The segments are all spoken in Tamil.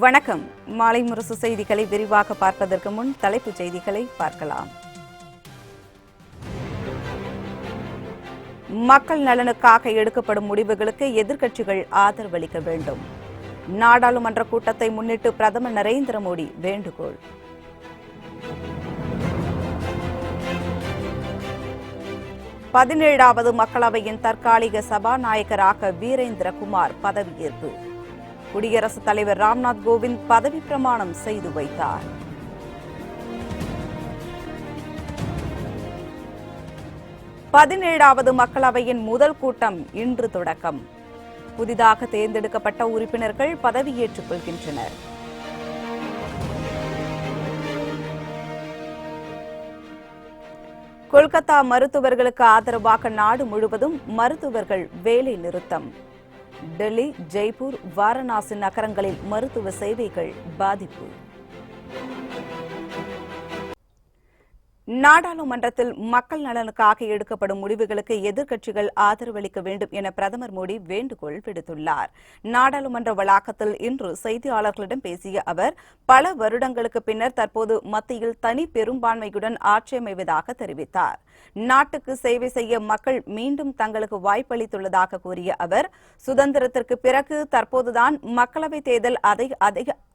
வணக்கம். மாலை முரசு செய்திகளை விரிவாக பார்ப்பதற்கு முன் தலைப்புச் செய்திகளை பார்க்கலாம். மக்கள் நலனுக்காக எடுக்கப்படும் முடிவுகளுக்கு எதிர்க்கட்சிகள் ஆதரவளிக்க வேண்டும். நாடாளுமன்ற கூட்டத்தை முன்னிட்டு பிரதமர் நரேந்திர மோடி வேண்டுகோள். பதினேழாவது மக்களவையின் தற்காலிக சபாநாயகராக வீரேந்திரகுமார் பதவியேற்பு. குடியரசுத் தலைவர் ராம்நாத் கோவிந்த் பதவி பிரமாணம் செய்து வைத்தார். பதினேழாவது மக்களவையின் முதல் கூட்டம் இன்று தொடக்கம். புதிதாக தேர்ந்தெடுக்கப்பட்ட உறுப்பினர்கள் பதவியேற்றுக் கொள்கின்றனர். கொல்கத்தா மருத்துவர்களுக்கு ஆதரவாக நாடு முழுவதும் மருத்துவர்கள் வேலை நிறுத்தம். டெல்லி, ஜெய்ப்பூர், வாரணாசி நகரங்களில் மருத்துவ சேவைகள் பாதிப்பு. நாடாளுமன்றத்தில் மக்கள் நலனுக்காக எடுக்கப்படும் முடிவுகளுக்கு எதிர்க்கட்சிகள் ஆதரவளிக்க வேண்டும் என பிரதமர் மோடி வேண்டுகோள் விடுத்துள்ளார். நாடாளுமன்ற வளாகத்தில் இன்று செய்தியாளர்களிடம் பேசிய அவர், பல வருடங்களுக்கு பின்னர் தற்போது மத்தியில் தனி பெரும்பான்மையுடன் ஆட்சி அமைவதாக தெரிவித்தார். நாட்டுக்கு சேவை செய்ய மக்கள் மீண்டும் தங்களுக்கு வாய்ப்பளித்துள்ளதாக கூறிய அவர், சுதந்திரத்திற்கு பிறகு தற்போதுதான் மக்களவைத் தேர்தல்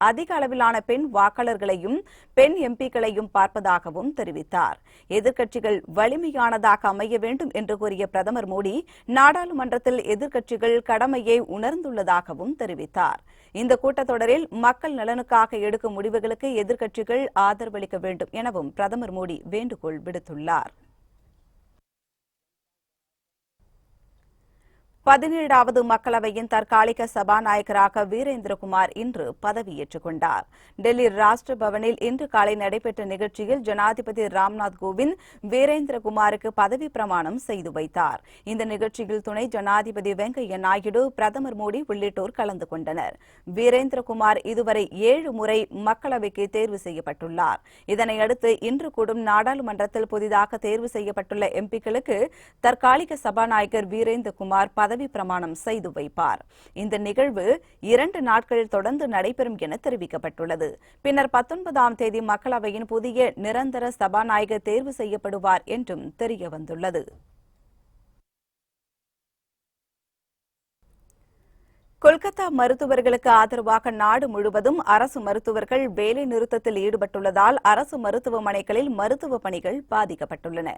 அதிக அளவிலான பெண் வாக்காளர்களையும் பெண் எம்பிக்களையும் பார்ப்பதாகவும் தெரிவித்தார். எதிர்க்கட்சிகள் வலிமையானதாக அமைய வேண்டும் என்று கூறிய பிரதமர் மோடி, நாடாளுமன்றத்தில் எதிர்க்கட்சிகள் கடமையை உணர்ந்துள்ளதாகவும் தெரிவித்தார். இந்த கூட்டத்தொடரில் மக்கள் நலனுக்காக எடுக்கும் முடிவுகளுக்கு எதிர்க்கட்சிகள் ஆதரவளிக்க வேண்டும் எனவும் பிரதமர் மோடி வேண்டுகோள் விடுத்துள்ளார். 17வது மக்களவையின் தற்காலிக சபாநாயகராக வீரேந்திரகுமார் இன்று பதவியேற்றுக் கொண்டார். டெல்லி ராஷ்டிர பவனில் இன்று காலை நடைபெற்ற நிகழ்ச்சியில் ஜனாதிபதி ராம்நாத் கோவிந்த் வீரேந்திரகுமாருக்கு பதவி பிரமாணம் செய்து வைத்தார். இந்த நிகழ்ச்சியில் துணை ஜனாதிபதி வெங்கையா நாயுடு, பிரதமர் மோடி உள்ளிட்டோர் கலந்து கொண்டனர். வீரேந்திரகுமார் இதுவரை 7 முறை மக்களவைக்கு தேர்வு செய்யப்பட்டுள்ளார். இதனையடுத்து இன்று கூடும் நாடாளுமன்றத்தில் புதிதாக தேர்வு செய்யப்பட்டுள்ள எம்பிக்களுக்கு தற்காலிக சபாநாயகர் வீரேந்திரகுமார் பதவி பிரமாணம் செய்து வைப்பார். இந்த நிகழ்வு 2 நாட்கள் தொடர்ந்து நடைபெறும் என தெரிவிக்கப்பட்டுள்ளது. பின்னர் 19ஆம் தேதி மக்களவையின் புதிய நிரந்தர சபாநாயகர் தேர்வு செய்யப்படுவார் என்றும் தெரியவந்துள்ளது. கொல்கத்தா மருத்துவர்களுக்கு ஆதரவாக நாடு முழுவதும் அரசு மருத்துவர்கள் வேலை நிறுத்தத்தில் ஈடுபட்டுள்ளதால் அரசு மருத்துவமனைகளில் மருத்துவ பணிகள் பாதிக்கப்பட்டுள்ளன.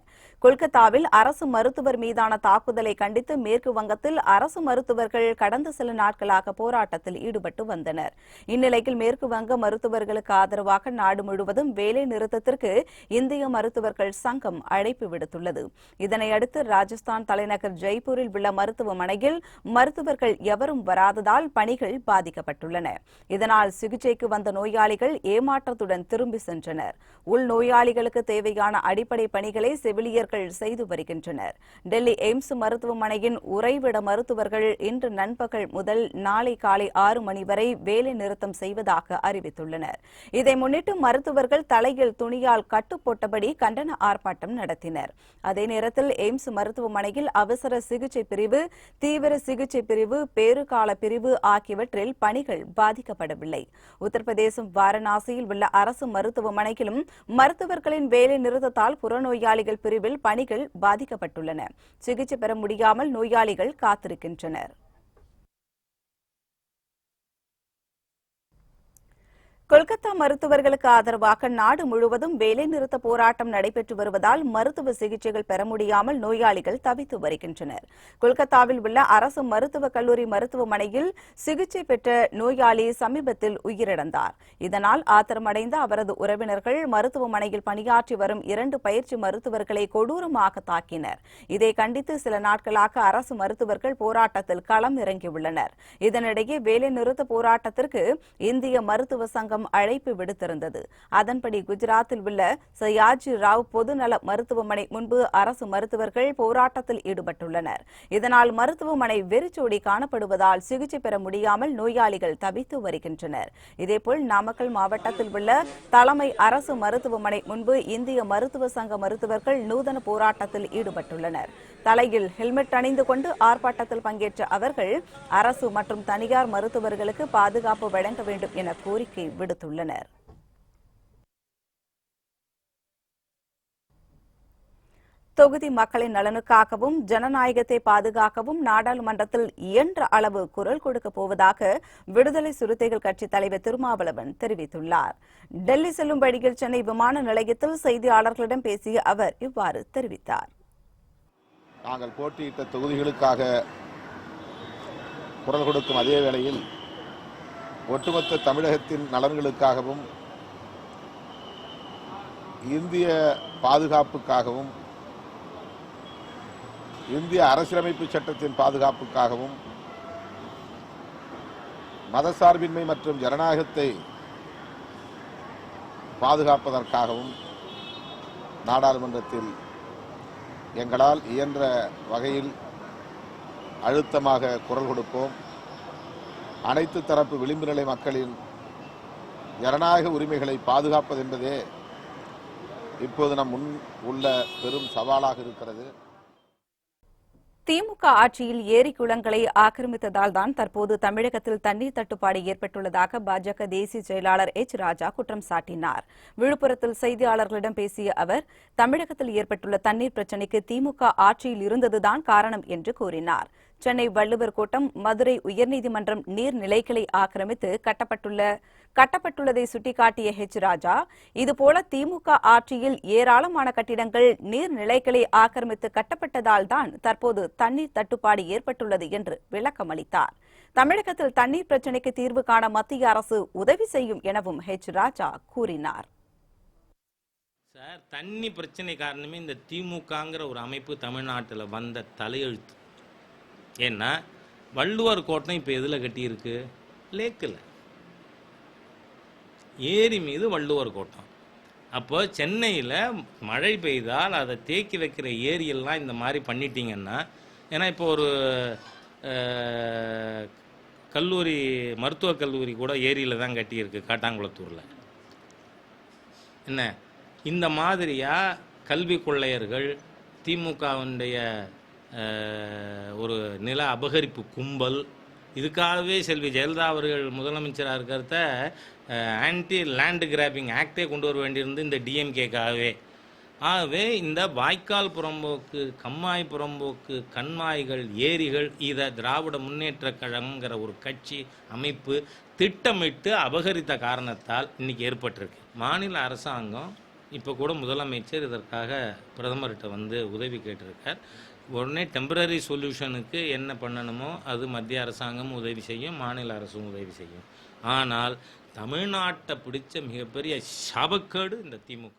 கொல்கத்தாவில் அரசு மருத்துவர் மீதான தாக்குதலை கண்டித்து மேற்கு வங்கத்தில் அரசு மருத்துவர்கள் கடந்த சில நாட்களாக போராட்டத்தில் ஈடுபட்டு வந்தனர். இந்நிலையில் மேற்கு வங்க மருத்துவர்களுக்கு ஆதரவாக நாடு முழுவதும் வேலை நிறுத்தத்திற்கு இந்திய மருத்துவர்கள் சங்கம் அழைப்பு விடுத்துள்ளது. இதனையடுத்து ராஜஸ்தான் தலைநகர் ஜெய்ப்பூரில் உள்ள மருத்துவமனையில் மருத்துவர்கள் எவரும் வராததால் பணிகள் பாதிக்கப்பட்டுள்ளன. இதனால் சிகிச்சைக்கு வந்த நோயாளிகள் ஏமாற்றத்துடன் திரும்பி சென்றனர். உள் நோயாளிகளுக்கு தேவையான அடிப்படை பணிகளை செவிலியர்கள் செய்து வருகின்றனர். டெல்லி எய்ம்ஸ் மருத்துவமனையின் உறைவிட மருத்துவர்கள் இன்று நண்பகல் முதல் நாளை காலை 6 மணி வரை வேலை நிறுத்தம் செய்வதாக அறிவித்துள்ளனர். இதை முன்னிட்டு மருத்துவர்கள் தலையில் துணியால் கட்டு போட்டபடி கண்டன ஆர்ப்பாட்டம் நடத்தினர். அதே நேரத்தில் எய்ம்ஸ் மருத்துவமனையில் அவசர சிகிச்சை பிரிவு, தீவிர சிகிச்சை பிரிவு, பேறுகால பிரிவு ஆகியவற்றில் பணிகள் பாதிக்கப்படவில்லை. உத்தரப்பிரதேசம் வாரணாசியில் உள்ள அரசு மருத்துவமனையிலும் மருத்துவர்களின் வேலை நிறுத்தத்தால் புறநோயாளிகள் பிரிவில் பணிகள் பாதிக்கப்பட்டுள்ளன. சிகிச்சை பெற முடியாமல் நோயாளிகள் காத்திருக்கின்றனர். கொல்கத்தா மருத்துவர்களுக்கு ஆதரவாக நாடு முழுவதும் வேலைநிறுத்த போராட்டம் நடைபெற்று வருவதால் மருத்துவ சிகிச்சைகள் பெற முடியாமல் நோயாளிகள் தவித்து வருகின்றனர். கொல்கத்தாவில் உள்ள அரசு மருத்துவக் கல்லூரி மருத்துவமனையில் சிகிச்சை பெற்ற நோயாளி சமீபத்தில் உயிரிழந்தார். இதனால் ஆத்திரமடைந்த அவரது உறவினர்கள் மருத்துவமனையில் பணியாற்றி வரும் 2 பயிற்சி மருத்துவர்களை கொடூரமாக தாக்கினர். இதை கண்டித்து சில நாட்களாக அரசு மருத்துவர்கள் போராட்டத்தில் களம் இறங்கியுள்ளனர். இதனிடையே வேலைநிறுத்த போராட்டத்திற்கு இந்திய மருத்துவ சங்கம் அழைப்பு விடுத்திருந்தது. அதன்படி குஜராத்தில் உள்ள சயாஜி ராவ் பொதுநல மருத்துவமனை முன்பு அரசு மருத்துவர்கள் போராட்டத்தில் ஈடுபட்டுள்ளனர். இதனால் மருத்துவமனை வெறிச்சோடி காணப்படுவதால் சிகிச்சை பெற முடியாமல் நோயாளிகள் தவித்து வருகின்றனர். இதேபோல் நாமக்கல் மாவட்டத்தில் உள்ள தலைமை அரசு மருத்துவமனை முன்பு இந்திய மருத்துவ சங்க மருத்துவர்கள் நூதன போராட்டத்தில் ஈடுபட்டுள்ளனர். தலையில் ஹெல்மெட் அணிந்து கொண்டு ஆர்ப்பாட்டத்தில் பங்கேற்ற அவர்கள் அரசு மற்றும் தனியார் மருத்துவர்களுக்கு பாதுகாப்பு வழங்க வேண்டும் என கோரிக்கை விடுத்துள்ளனர். தொகுதி மக்களின் நலனுக்காகவும் ஜனநாயகத்தை பாதுகாக்கவும் நாடாளுமன்றத்தில் இயன்ற அளவு குரல் கொடுக்கப் போவதாக விடுதலை சிறுத்தைகள் கட்சித் தலைவர் திருமாவளவன் தெரிவித்துள்ளார். டெல்லி செல்லும் வழியில் சென்னை விமான நிலையத்தில் செய்தியாளர்களிடம் பேசிய அவர் இவ்வாறு தெரிவித்தார். நாங்கள் போட்டியிட்ட தொகுதிகளுக்காக குரல் கொடுக்கும் அதே வேளையில் ஒட்டுமொத்த தமிழகத்தின் நலன்களுக்காகவும் இந்திய பாதுகாப்புக்காகவும் இந்திய அரசியலமைப்பு சட்டத்தின் பாதுகாப்புக்காகவும் மதசார்பின்மை மற்றும் ஜனநாயகத்தை பாதுகாப்பதற்காகவும் நாடாளுமன்றத்தில் எங்களால் இயன்ற வகையில் அழுத்தமாக குரல் கொடுப்போம். அனைத்து தரப்பு விளிம்பு நிலை மக்களின் ஜனநாயக உரிமைகளை பாதுகாப்பது என்பதே இப்போது நம் முன் உள்ள பெரும் சவாலாக இருக்கிறது. திமுக ஆட்சியில் ஏரி குளங்களை ஆக்கிரமித்ததால் தான் தற்போது தமிழகத்தில் தண்ணீர் தட்டுப்பாடு ஏற்பட்டுள்ளதாக பாஜக தேசிய செயலாளர் எச் ராஜா குற்றம் சாட்டினார். விழுப்புரத்தில் செய்தியாளர்களிடம் பேசிய அவர் தமிழகத்தில் ஏற்பட்டுள்ள தண்ணீர் பிரச்சினைக்கு திமுக ஆட்சியில் இருந்ததுதான் காரணம் என்று கூறினார். சென்னை வள்ளுவர் கோட்டம், மதுரை உயர்நீதிமன்றம் நீர்நிலைகளை ஆக்கிரமித்து கட்டப்பட்டுள்ளதை சுட்டிக்காட்டிய எச் ராஜா, இதுபோல திமுக ஆட்சியில் ஏராளமான கட்டிடங்கள் நீர்நிலைகளை ஆக்கிரமித்து கட்டப்பட்டதால் தான் தற்போது தண்ணீர் தட்டுப்பாடு ஏற்பட்டுள்ளது என்று விளக்கமளித்தார். தமிழகத்தில் தண்ணீர் பிரச்சினைக்கு தீர்வு காண மத்திய அரசு உதவி செய்யும் எனவும் எச் ராஜா கூறினார். சார், தண்ணி பிரச்சனை காரணமே இந்த திமுகங்கிற ஒரு அமைப்பு தமிழ்நாட்டில் வந்த தலையெழுத்து. ஏன்னா வள்ளுவர் கோட்டம் இப்போ எதில் கட்டியிருக்கு? லேக்கில், ஏரி மீது வள்ளுவர் கோட்டம். அப்போ சென்னையில் மழை பெய்தால் அதை தேக்கி வைக்கிற ஏரியெல்லாம் இந்த மாதிரி பண்ணிட்டீங்கன்னா, ஏன்னா இப்போ ஒரு கல்லூரி, மருத்துவக் கல்லூரி கூட ஏரியில் தான் கட்டியிருக்கு காட்டாங்குளத்தூரில். என்ன இந்த மாதிரியாக கல்வி கொள்ளையர்கள், திமுகவுடைய ஒரு நில அபகரிப்பு கும்பல், இதுக்காகவே செல்வி ஜெயலலிதா அவர்கள் முதலமைச்சராக இருக்கிறத ஆன்டி லேண்ட் கிராபிங் ஆக்டே கொண்டு வர வேண்டியிருந்து இந்த டிஎம்கேக்காகவே. ஆகவே இந்த வாய்க்கால் புறம்போக்கு, கம்மாய் புறம்போக்கு, கண்மாய்கள், ஏரிகள், இதை திராவிட முன்னேற்ற கழகங்கிற ஒரு கட்சி அமைப்பு திட்டமிட்டு அபகரித்த காரணத்தால் இன்றைக்கி ஏற்பட்டிருக்கு. மாநில அரசாங்கம் இப்போ கூட முதலமைச்சர் இதற்காக பிரதமர்கிட்ட வந்து உதவி கேட்டிருக்கார். உடனே டெம்பரரி சொல்யூஷனுக்கு என்ன பண்ணணுமோ அது மத்திய அரசாங்கம் உதவி செய்யும், மாநில அரசும் உதவி செய்யும். ஆனால் தமிழ்நாட்டை பிடிச்ச மிகப்பெரிய சாபக்கேடு இந்த திமுக.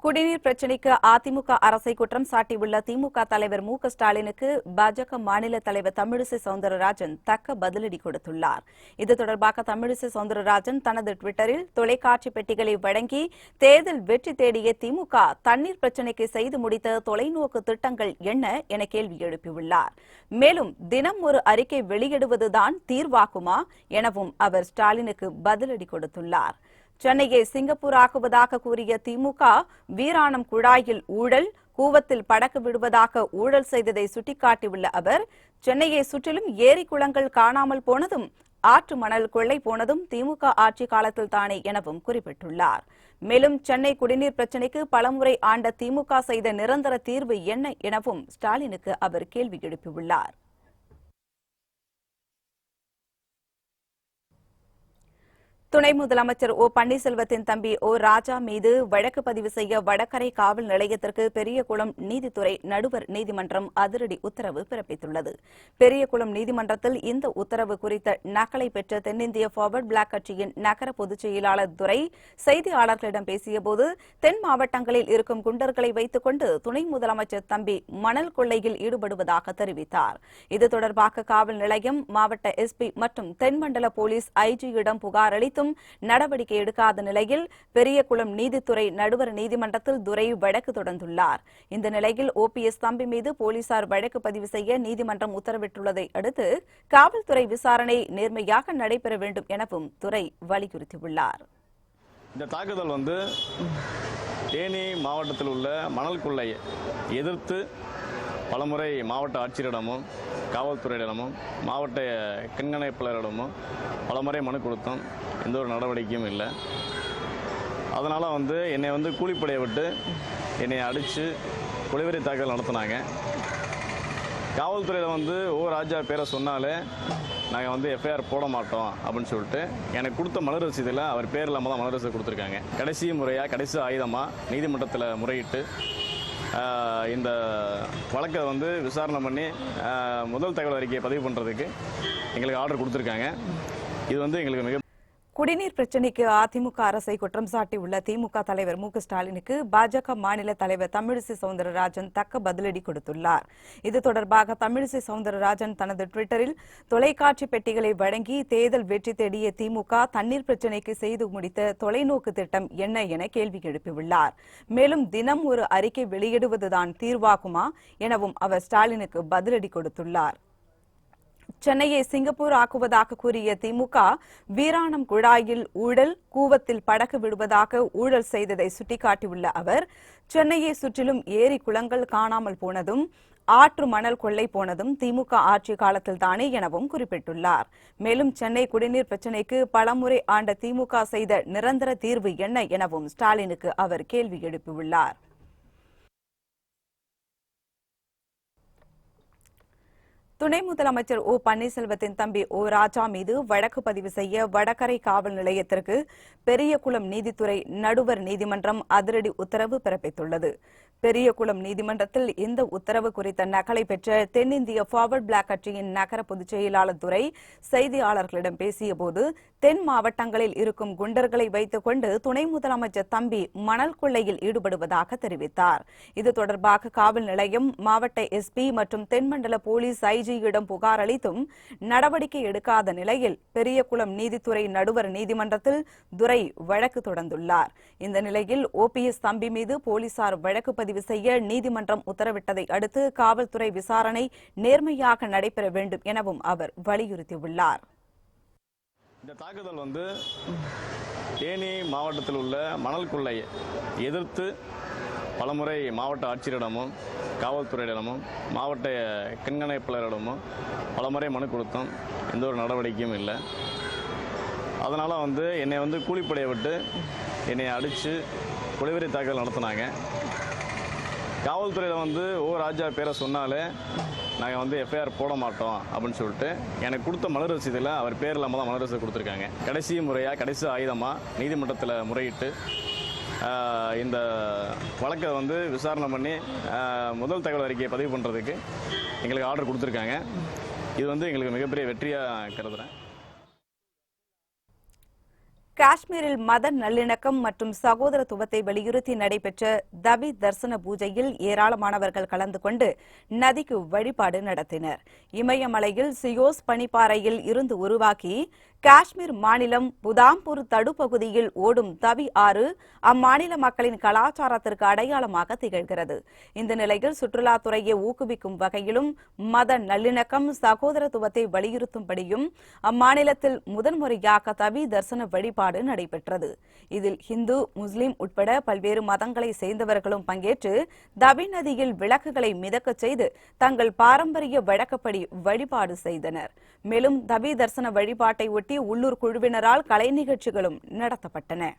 குடிநீர் பிரச்சினைக்கு அதிமுக அரசை குற்றம் சாட்டியுள்ள திமுக தலைவர் மு.க. ஸ்டாலினுக்கு பாஜக மாநில தலைவர் தமிழிசை சவுந்தரராஜன் தக்க பதிலடி கொடுத்துள்ளார். இது தொடர்பாக தமிழிசை சவுந்தரராஜன் தனது டுவிட்டரில் தொலைக்காட்சி பெட்டிகளை வழங்கி தேர்தல் வெற்றி தேடிய திமுக தண்ணீர் பிரச்சினைக்கு செய்து முடித்த தொலைநோக்கு திட்டங்கள் என்ன என கேள்வி எழுப்பியுள்ளார். மேலும் தினம் ஒரு அறிக்கை வெளியிடுவதுதான் தீர்வாகுமா எனவும் அவர் ஸ்டாலினுக்கு பதிலடி கொடுத்துள்ளார். சென்னையை சிங்கப்பூர் ஆக்குவதாக கூறிய திமுக வீராணம் குழாயில் ஊழல், கூவத்தில் படகு விடுவதாக ஊழல் செய்ததை சுட்டிக்காட்டியுள்ள அவர், சென்னையை சுற்றிலும் ஏரி குளங்கள் காணாமல் போனதும் ஆற்று மணல் கொள்ளை போனதும் திமுக ஆட்சி காலத்தில் தானே எனவும் குறிப்பிட்டுள்ளார். மேலும் சென்னை குடிநீர் பிரச்சினைக்கு பலமுறை ஆண்ட திமுக செய்த நிரந்தர தீர்வு என்ன எனவும் ஸ்டாலினுக்கு அவர் கேள்வி எழுப்பியுள்ளார். துணை முதலமைச்சர் ஓ பன்னீர்செல்வத்தின் தம்பி ஓ ராஜா மீது வழக்கு பதிவு செய்ய வடகரை காவல் நிலையத்திற்கு பெரியகுளம் நீதித்துறை நடுவர் நீதிமன்றம் அதிரடி உத்தரவு பிறப்பித்துள்ளது. பெரியகுளம் நீதிமன்றத்தில் இந்த உத்தரவு குறித்த நகலை பெற்ற தென்னிந்திய ஃபார்வர்ட் பிளாக் கட்சியின் நகர பொதுச் செயலாளர் துரை செய்தியாளர்களிடம் பேசியபோது, தென் மாவட்டங்களில் இருக்கும் குண்டர்களை வைத்துக் கொண்டு துணை முதலமைச்சர் தம்பி மணல் கொள்ளையில் ஈடுபடுவதாக தெரிவித்தார். இது தொடர்பாக காவல் நிலையம், மாவட்ட எஸ்பி மற்றும் தென்மண்டல போலீஸ் ஐஜியிடம் புகார் அளித்தும் நடவடிக்கை எடுக்காத நிலையில் பெரியகுளம் நீதித்துறை நடுவர் நீதிமன்றத்தில் துரை வழக்கு தொடர்ந்துள்ளார். இந்த நிலையில் ஓபிஎஸ் தம்பி மீது போலீசார் வழக்கு பதிவு செய்ய நீதிமன்றம் உத்தரவிட்டுள்ளதை அடுத்து காவல்துறை விசாரணை நேர்மையாக நடைபெற வேண்டும் எனவும் துரை வலியுறுத்தியுள்ளார். இந்த தாக்குதல் தேனி மாவட்டத்தில் உள்ள மணல் கொள்ளையை எதிர்த்து பலமுறை மாவட்ட ஆட்சியரிடமும் காவல்துறையிடமும் மாவட்ட கண்காணிப்பாளரிடமும் பலமுறை மனு கொடுத்தோம். எந்த ஒரு நடவடிக்கையும் இல்லை. அதனால் என்னை கூலிப்படையை விட்டு என்னை அடித்து கொலைவெறி தாக்குதல் நடத்தினாங்க. காவல்துறையில் ஓ ராஜா பேரை சொன்னாலே நாங்கள் எஃப்ஐஆர் போட மாட்டோம் அப்படின்னு சொல்லிட்டு எனக்கு கொடுத்த மனு ரசீதில் அவர் பேர் இல்லாமல் தான் மனு ரசீது கொடுத்துருக்காங்க. கடைசி ஆயுதமாக நீதிமன்றத்தில் முறையிட்டு இந்த வழக்கை விசாரணை பண்ணி முதல் தகவல் அறிக்கையை பதிவு பண்ணுறதுக்கு எங்களுக்கு ஆர்டர் கொடுத்துருக்காங்க. இது எங்களுக்கு மிக குடிநீர் பிரச்சினைக்கு அதிமுக அரசை குற்றம் சாட்டியுள்ள திமுக தலைவர் மு க ஸ்டாலினுக்கு பாஜக மாநில தலைவர் தமிழிசை சவுந்தரராஜன் தக்க பதிலடி கொடுத்துள்ளார். இது தொடர்பாக தமிழிசை சவுந்தரராஜன் தனது டுவிட்டரில் தொலைக்காட்சி பெட்டிகளை வழங்கி தேர்தல் வெற்றி தேடிய திமுக தண்ணீர் பிரச்சினைக்கு செய்து முடித்த தொலைநோக்கு திட்டம் என்ன என கேள்வி எழுப்பியுள்ளார். மேலும் தினம் ஒரு அறிக்கை வெளியிடுவதுதான் தீர்வாகுமா எனவும் அவர் ஸ்டாலினுக்கு பதிலடி கொடுத்துள்ளார். சென்னையை சிங்கப்பூர் ஆக்குவதாக கூறிய திமுக வீராணம் குழாயில் ஊழல், கூவத்தில் படகு விடுவதாக ஊழல் செய்ததை சுட்டிக்காட்டியுள்ள அவர், சென்னையை சுற்றிலும் ஏரி குளங்கள் காணாமல் போனதும் ஆற்று மணல் கொள்ளை போனதும் திமுக ஆட்சி காலத்தில் தானே எனவும் குறிப்பிட்டுள்ளார். மேலும் சென்னை குடிநீர் பிரச்சினைக்கு பலமுறை ஆண்ட திமுக செய்த நிரந்தர தீர்வு என்ன எனவும் ஸ்டாலினுக்கு அவர் கேள்வி எழுப்பியுள்ளார். துணை முதலமைச்சர் ஓ பன்னீர்செல்வத்தின் தம்பி ஓ ராஜா மீது வழக்கு பதிவு செய்ய வடகரை காவல் நிலையத்திற்கு பெரியகுளம் நீதித்துறை நடுவர் நீதிமன்றம் அதிரடி உத்தரவு பிறப்பித்துள்ளது. பெரியகுளம் நீதிமன்றத்தில் இந்த உத்தரவு குறித்த நகலை பெற்ற தென்னிந்திய ஃபார்வர்ட் பிளாக் கட்சியின் நகர பொதுச் செயலாளர் துரை செய்தியாளர்களிடம் பேசியபோது, தென் மாவட்டங்களில் இருக்கும் குண்டர்களை வைத்துக் கொண்டு துணை முதலமைச்சர் தம்பி மணல் கொள்ளையில் ஈடுபடுவதாக தெரிவித்தார். இது தொடர்பாக காவல் நிலையம், மாவட்ட எஸ்பி மற்றும் தென்மண்டல போலீஸ் ஐஜியிடம் புகார் அளித்தும் நடவடிக்கை எடுக்காத நிலையில் பெரியகுளம் நீதித்துறை நடுவர் நீதிமன்றத்தில் துரை வழக்கு தொடர்ந்துள்ளார். இந்த நிலையில் OPS தம்பி மீது போலீசார் வழக்கு பதிவு செய்ய நீதிமன்றம் உத்தரவிட்டதை அடுத்து காவல்துறை விசாரணை நேர்மையாக நடைபெற வேண்டும் எனவும் அவர் வலியுறுத்தியுள்ளார். இந்த தாக்குதல் தேனி மாவட்டத்தில் உள்ள மணல் கொள்ளையை எதிர்த்து பலமுறை மாவட்ட ஆட்சியரிடமும் காவல்துறையிடமும் மாவட்ட கண்காணிப்பாளரிடமும் பலமுறை மனு கொடுத்தோம். எந்த ஒரு நடவடிக்கையும் இல்லை. அதனால் என்னை கூலிப்படையை விட்டு என்னை அடித்து கொலைவெறி தாக்குதல் நடத்தினாங்க. காவல்துறையில் ஓ ராஜா பேரை சொன்னாலே நாங்கள் எஃப்ஐஆர் போட மாட்டோம் அப்படின்னு சொல்லிட்டு எனக்கு கொடுத்த மனு ரசீதில் அவர் பேர் இல்லாமல் தான் மனு ரசீது கொடுத்துருக்காங்க. கடைசி ஆயுதமாக நீதிமன்றத்தில் முறையிட்டு இந்த வழக்கை விசாரணை பண்ணி முதல் தகவல் அறிக்கையை பதிவு பண்ணுறதுக்கு எங்களுக்கு ஆர்டர் கொடுத்துருக்காங்க. இது எங்களுக்கு மிகப்பெரிய வெற்றியாக கருதுகிறேன். காஷ்மீரில் மத நல்லிணக்கம் மற்றும் சகோதரத்துவத்தை வலியுறுத்தி நடைபெற்ற தவி தர்சன பூஜையில் ஏராளமானவர்கள் கலந்து கொண்டு நதிக்கு வழிபாடு நடத்தினர். இமயமலையில் சியோஸ் பனிப்பாறையில் இருந்து உருவாக்கி காஷ்மீர் மாநிலம் புதாம்பூர் தடுப்பகுதியில் ஓடும் தவி ஆறு அம்மாநில மக்களின் கலாச்சாரத்திற்கு அடையாளமாக திகழ்கிறது. இந்த நிலையில் சுற்றுலாத்துறையை ஊக்குவிக்கும் வகையிலும் மத நல்லிணக்கம், சகோதரத்துவத்தை வலியுறுத்தும்படியும் அம்மாநிலத்தில் முதன்முறையாக தவி தர்சன வழிபாடு நடைபெற்றது. இதில் இந்து, முஸ்லிம் உட்பட பல்வேறு மதங்களை சேர்ந்தவர்களும் பங்கேற்று தவி நதியில் விளக்குகளை மிதக்கச் செய்து தங்கள் பாரம்பரிய வழக்கப்படி வழிபாடு செய்தனர். மேலும் தவி தர்சன வழிபாட்டை ஒட்டி உள்ளூர் குழுவினரால் கலை நிகழ்ச்சிகளும் நடத்தப்பட்டன.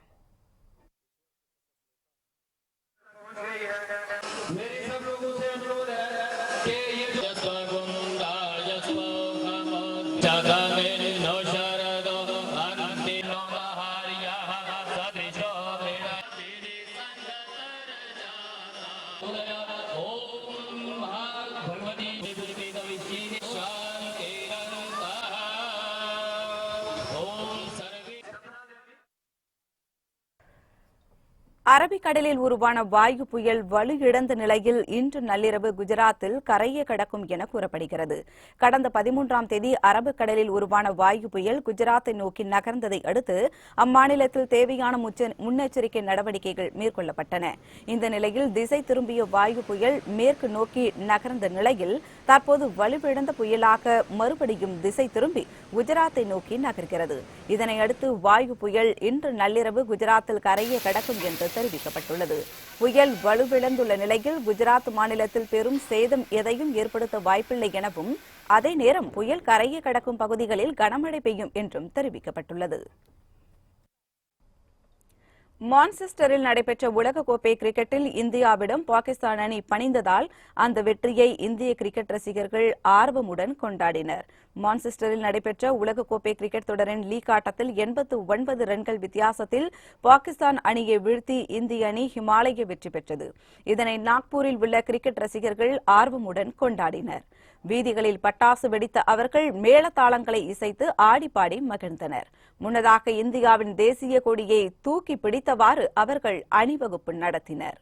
அரபிக்கடலில் உருவான வாயு புயல் வலுவிழந்த நிலையில் இன்று நள்ளிரவு குஜராத்தில் கரையை கடக்கும் என கூறப்படுகிறது. கடந்த 13ஆம் தேதி அரபிக்கடலில் உருவான வாயு புயல் குஜராத்தை நோக்கி நகர்ந்ததை அடுத்து அம்மாநிலத்தில் தேவையான முன்னெச்சரிக்கை நடவடிக்கைகள் மேற்கொள்ளப்பட்டன. இந்த நிலையில் திசை திரும்பிய வாயு புயல் மேற்கு நோக்கி நகர்ந்த நிலையில் தற்போது வலுவிழந்த புயலாக மறுபடியும் திசை திரும்பி குஜராத்தை நோக்கி நகர்கிறது. இதனையடுத்து வாயு புயல் இன்று நள்ளிரவு குஜராத்தில் கரையை கடக்கும் என்று தெரிவிக்கப்பட்டுள்ளது. புயல் வலுவிழந்துள்ள நிலையில் குஜராத் மாநிலத்தில் பெரும் சேதம் எதையும் ஏற்படுத்த வாய்ப்பில்லை எனவும், அதே நேரம் புயல் கரையை கடக்கும் பகுதிகளில் கனமழை பெய்யும் என்றும் தெரிவிக்கப்பட்டுள்ளது. மான்செஸ்டரில் நடைபெற்ற உலகக்கோப்பை கிரிக்கெட்டில் இந்தியாவிடம் பாகிஸ்தான் அணி பணிந்ததால் அந்த வெற்றியை இந்திய கிரிக்கெட் ரசிகர்கள் ஆர்வமுடன் கொண்டாடினர். மான்செஸ்டரில் நடைபெற்ற உலகக்கோப்பை கிரிக்கெட் தொடரின் லீக் ஆட்டத்தில் 89 ரன்கள் வித்தியாசத்தில் பாகிஸ்தான் அணியை வீழ்த்தி இந்திய அணி ஹிமாலய வெற்றி பெற்றது. இதனை நாக்பூரில் உள்ள கிரிக்கெட் ரசிகர்கள் ஆர்வமுடன் கொண்டாடினர். வீதிகளில் பட்டாசு வெடித்த அவர்கள் மேளதாளங்களை இசைத்து ஆடிப்பாடி மகிழ்ந்தனர். முன்னதாக இந்தியாவின் தேசிய கொடியை தூக்கி பிடித்தவாறு அவர்கள் அணிவகுப்பு நடத்தினர்.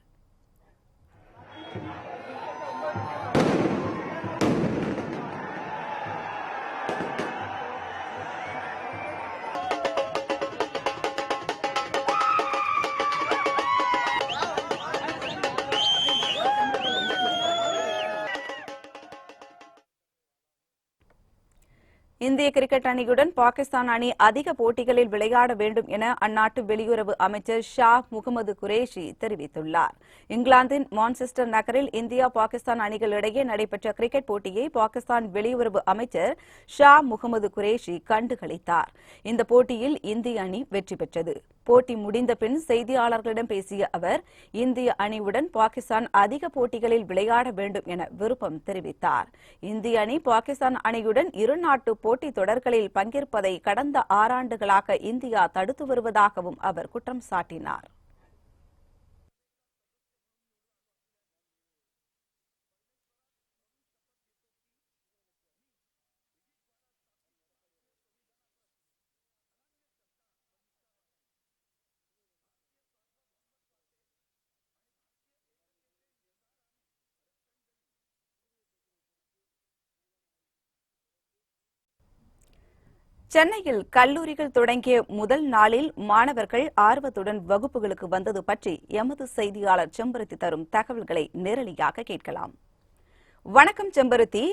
இந்திய கிரிக்கெட் அணியுடன் பாகிஸ்தான் அணி அதிக போட்டிகளில் விளையாட வேண்டும் என அந்நாட்டு வெளியுறவு அமைச்சர் ஷா முகமது குரேஷி தெரிவித்துள்ளார். இங்கிலாந்தின் மான்செஸ்டர் நகரில் இந்தியா பாகிஸ்தான் அணிகளிடையே நடைபெற்ற கிரிக்கெட் போட்டியை பாகிஸ்தான் வெளியுறவு அமைச்சர் ஷா முகமது குரேஷி கண்டுகளித்தார். இந்த போட்டியில் இந்திய அணி வெற்றி பெற்றது. போட்டி முடிந்த பின் செய்தியாளர்களிடம் பேசிய அவர், இந்திய அணியுடன் பாகிஸ்தான் அதிக போட்டிகளில் விளையாட வேண்டும் என விருப்பம் தெரிவித்தார். இந்திய அணி பாகிஸ்தான் அணியுடன் இருநாட்டு போட்டி தொடர்களில் பங்கேற்பதை கடந்த 6 ஆண்டுகளாக இந்தியா தடுத்து வருவதாகவும் அவர் குற்றம் சாட்டினார். சென்னையில் கல்லூரிகள் தொடங்கிய முதல் நாளில் மாணவர்கள் ஆர்வத்துடன் வகுப்புகளுக்கு வந்தது பற்றி எமது செய்தியாளர் செம்பருத்தி தரும் தகவல்களை நேரடியாக கேட்கலாம். வணக்கம் செம்பருத்தி.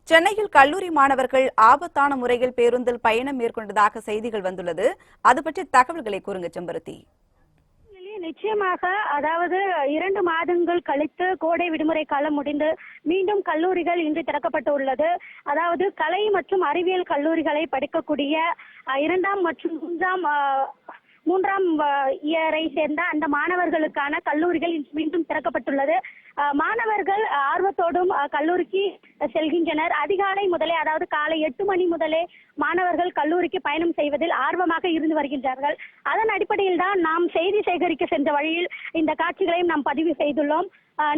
சென்னையில் கல்லூரி மாணவர்கள் ஆபத்தான முறையில் பேருந்தில் பயணம் மேற்கொண்டதாக செய்திகள் வந்துள்ளது. அது பற்றி தகவல்களை கூறுங்க செம்பருத்தி. நிச்சயமாக, அதாவது 2 மாதங்கள் கழித்து கோடை விடுமுறை காலம் முடிந்து மீண்டும் கல்லூரிகள் இன்று திறக்கப்பட்டுள்ளது. அதாவது கலை மற்றும் அறிவியல் கல்லூரிகளை படிக்கக்கூடிய 2ஆம் மற்றும் 3ஆம் இயரை சேர்ந்த அந்த மாணவர்களுக்கான கல்லூரிகள் மீண்டும் திறக்கப்பட்டுள்ளது. மாணவர்கள் ஆர்வத்தோடும் கல்லூரிக்கு செல்கின்றனர். அதிகாலை முதலே, அதாவது காலை 8 மணி முதலே மாணவர்கள் கல்லூரிக்கு பயணம் செய்வதில் ஆர்வமாக இருந்து வருகின்றார்கள். அதன் அடிப்படையில் தான் நாம் செய்தி சேகரிக்க சென்ற வழியில் இந்த காட்சிகளையும் நாம் பதிவு செய்துள்ளோம்.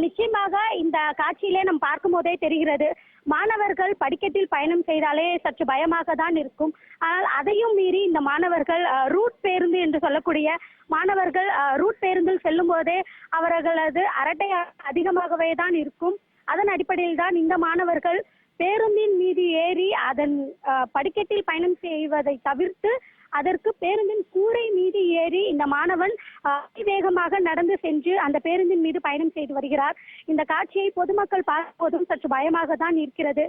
நிச்சயமாக இந்த காட்சியிலே நாம் பார்க்கும் போதே தெரிகிறது, மாணவர்கள் படிக்கட்டில் பயணம் செய்தாலே சற்று பயமாக தான் இருக்கும். ஆனால் அதையும் மீறி இந்த மாணவர்கள் ரூட் பேருந்து என்று சொல்லக்கூடிய மாணவர்கள் ரூட் பேருந்தில் செல்லும் போதே அவர்களது அரட்டை அதிகமாகவே தான் இருக்கும். அதன் அடிப்படையில் தான் இந்த மாணவர்கள் பேருந்தின் மீது ஏறி அதன் படிக்கட்டில் பயணம் செய்வதை தவிர்த்து அதற்கு பேருந்தின் கூரை மீது ஏறி இந்த மாணவன் வேகமாக நடந்து சென்று அந்த பேருந்தின் மீது பயணம் செய்து வருகிறார். இந்த காட்சியை பொதுமக்கள் பார்ப்பதும் சற்று பயமாக தான் இருக்கிறது.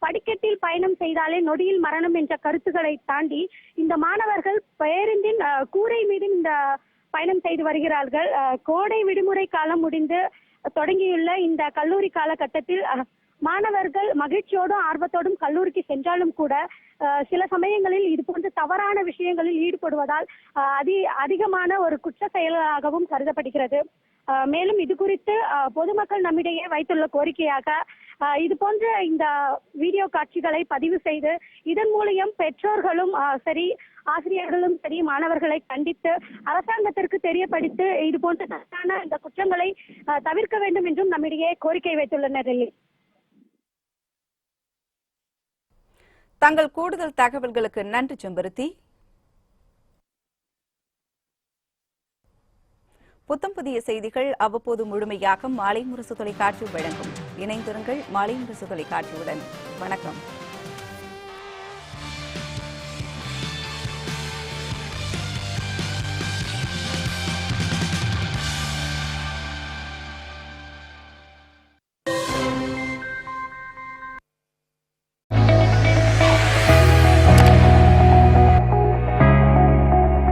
படிக்கட்டில் பயணம் செய்தாலே நொடியில் மரணம் என்ற கருத்துக்களை தாண்டி இந்த மாணவர்கள் பேருந்தின் கூரை மீது இந்த பயணம் செய்து வருகிறார்கள். கோடை விடுமுறை காலம் முடிந்து தொடங்கியுள்ள இந்த கல்லூரி காலகட்டத்தில் மாணவர்கள் மகிழ்ச்சியோடும் ஆர்வத்தோடும் கல்லூரிக்கு சென்றாலும் கூட சில சமயங்களில் இது போன்ற தவறான விஷயங்களில் ஈடுபடுவதால் அதிகமான ஒரு குற்ற செயலாகவும் கருதப்படுகிறது. மேலும் இது குறித்து பொதுமக்கள் நம்மிடையே வைத்துள்ள கோரிக்கையாக இது போன்ற இந்த வீடியோ காட்சிகளை பதிவு செய்து இதன் மூலம் பெற்றோர்களும் சரி, ஆசிரியர்களும் சரி, மாணவர்களை கண்டித்து அரசாங்கத்திற்கு தெரியப்படுத்தி இது போன்ற தவறான இந்த குற்றங்களை தவிர்க்க வேண்டும் என்றும் நம்மிடையே கோரிக்கை வைத்துள்ளனர். தங்கள் கூடுதல் தகவல்களுக்கு நன்றி செம்பருத்தி. புத்தம் புதிய செய்திகள் அவ்வப்போது முழுமையாக மாலை முரசு தொலைக்காட்சி வழங்கும். இணைந்திருங்கள் மாலை முரசு தொலைக்காட்சியுடன். வணக்கம்.